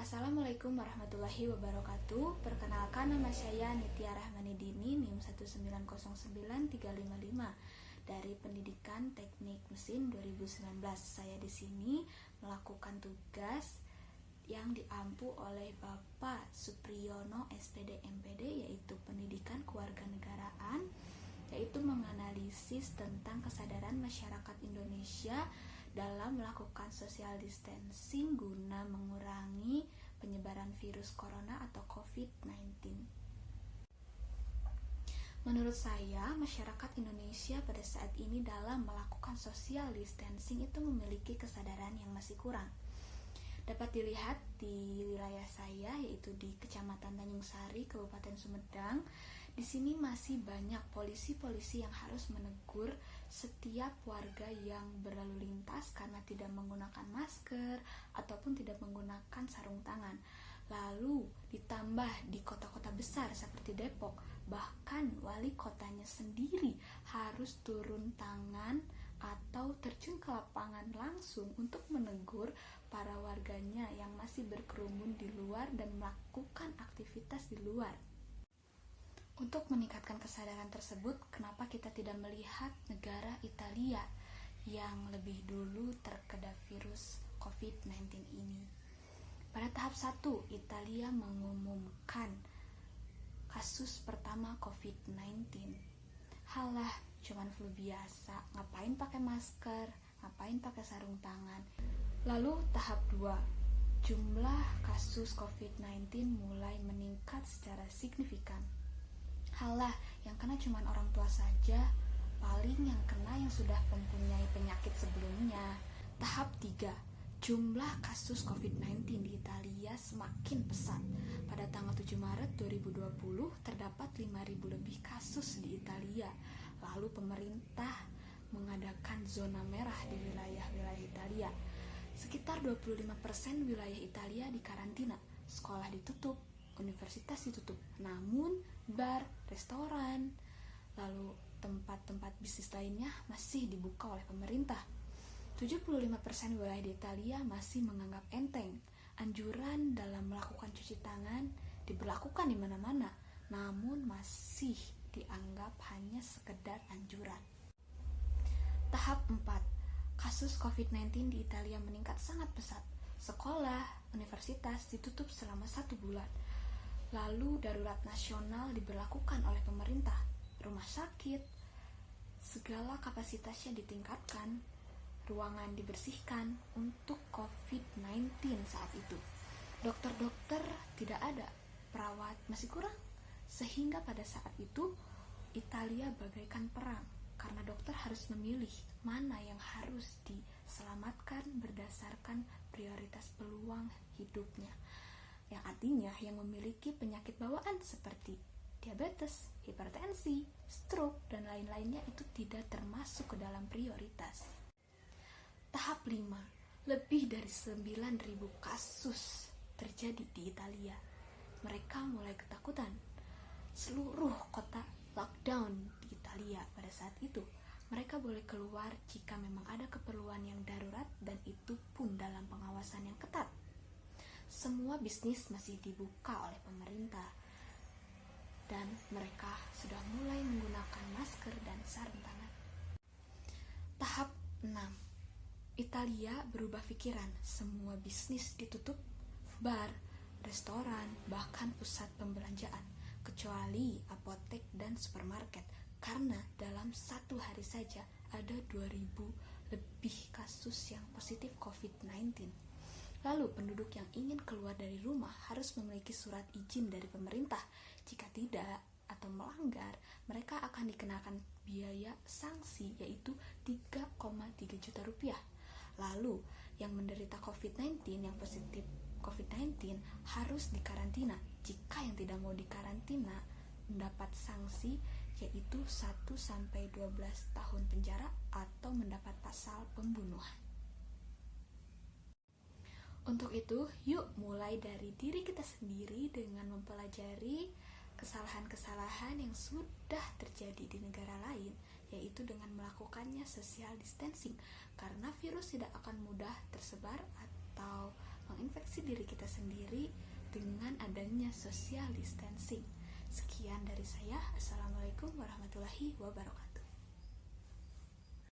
Assalamualaikum warahmatullahi wabarakatuh. Perkenalkan, nama saya Nitya Rahmani Dini, NIM 1909355 dari Pendidikan Teknik Mesin 2019. Saya di sini melakukan tugas yang diampu oleh Bapak Supriyono SPD MPD, yaitu Pendidikan Kewarganegaraan, yaitu menganalisis tentang kesadaran masyarakat Indonesia dalam melakukan social distancing guna mengurangi penyebaran virus corona atau COVID-19. Menurut saya, masyarakat Indonesia pada saat ini dalam melakukan social distancing itu memiliki kesadaran yang masih kurang. Dapat dilihat di wilayah saya, yaitu di Kecamatan Tanjung Sari, Kabupaten Sumedang. Di sini masih banyak polisi-polisi yang harus menegur setiap warga yang berlalu lintas karena tidak menggunakan masker ataupun tidak menggunakan sarung tangan. Lalu ditambah di kota-kota besar seperti Depok, bahkan wali kotanya sendiri harus turun tangan atau terjun ke lapangan langsung untuk menegur para warganya yang masih berkerumun di luar dan melakukan aktivitas di luar. Untuk meningkatkan kesadaran tersebut, kenapa kita tidak melihat negara Italia yang lebih dulu terkena virus COVID-19 ini? Pada tahap 1, Italia mengumumkan kasus pertama COVID-19. Halah, cuman flu biasa, ngapain pakai masker, ngapain pakai sarung tangan. Lalu tahap 2, jumlah kasus COVID-19 mulai meningkat secara signifikan. Halah, yang kena cuma orang tua saja, paling yang kena yang sudah mempunyai penyakit sebelumnya. Tahap 3, jumlah kasus COVID-19 di Italia semakin pesat. Pada tanggal 7 Maret 2020 terdapat 5.000 lebih kasus di Italia. Lalu pemerintah mengadakan zona merah di wilayah-wilayah Italia. Sekitar 25% wilayah Italia dikarantina, sekolah ditutup, universitas ditutup, namun bar, restoran, lalu tempat-tempat bisnis lainnya masih dibuka oleh pemerintah. 75% wilayah di Italia masih menganggap enteng. Anjuran dalam melakukan cuci tangan diberlakukan di mana-mana, namun masih dianggap hanya sekedar anjuran. Tahap 4, kasus COVID-19 di Italia meningkat sangat pesat. Sekolah, universitas ditutup selama 1 bulan. Lalu darurat nasional diberlakukan oleh pemerintah. Rumah sakit, segala kapasitasnya ditingkatkan, ruangan dibersihkan untuk COVID-19 saat itu. Dokter-dokter tidak ada, perawat masih kurang, sehingga pada saat itu Italia bagaikan perang, karena dokter harus memilih mana yang harus diselamatkan berdasarkan prioritas peluang hidupnya, yang artinya yang memiliki penyakit bawaan seperti diabetes, hipertensi, stroke, dan lain-lainnya itu tidak termasuk ke dalam prioritas. Tahap 5, lebih dari 9.000 kasus terjadi di Italia. Mereka mulai ketakutan. Seluruh kota lockdown di Italia pada saat itu. Mereka boleh keluar jika memang ada keperluan yang darurat, dan itu pun dalam pengawasan yang ketat. Semua bisnis masih dibuka oleh pemerintah, dan mereka sudah mulai menggunakan masker dan sarung tangan. Tahap 6, Italia berubah pikiran. Semua bisnis ditutup, bar, restoran, bahkan pusat pembelanjaan, kecuali apotek dan supermarket, karena dalam 1 hari saja ada 2.000 lebih kasus yang positif COVID-19. Lalu penduduk yang ingin keluar dari rumah harus memiliki surat izin dari pemerintah. Jika tidak atau melanggar, mereka akan dikenakan biaya sanksi, yaitu 3,3 juta rupiah. Lalu yang menderita COVID-19, yang positif COVID-19 harus dikarantina. Jika yang tidak mau dikarantina mendapat sanksi, yaitu 1-12 tahun penjara atau mendapat pasal pembunuhan. Untuk itu, yuk mulai dari diri kita sendiri dengan mempelajari kesalahan-kesalahan yang sudah terjadi di negara lain, yaitu dengan melakukannya social distancing, karena virus tidak akan mudah tersebar atau menginfeksi diri kita sendiri dengan adanya social distancing. Sekian dari saya. Assalamualaikum warahmatullahi wabarakatuh.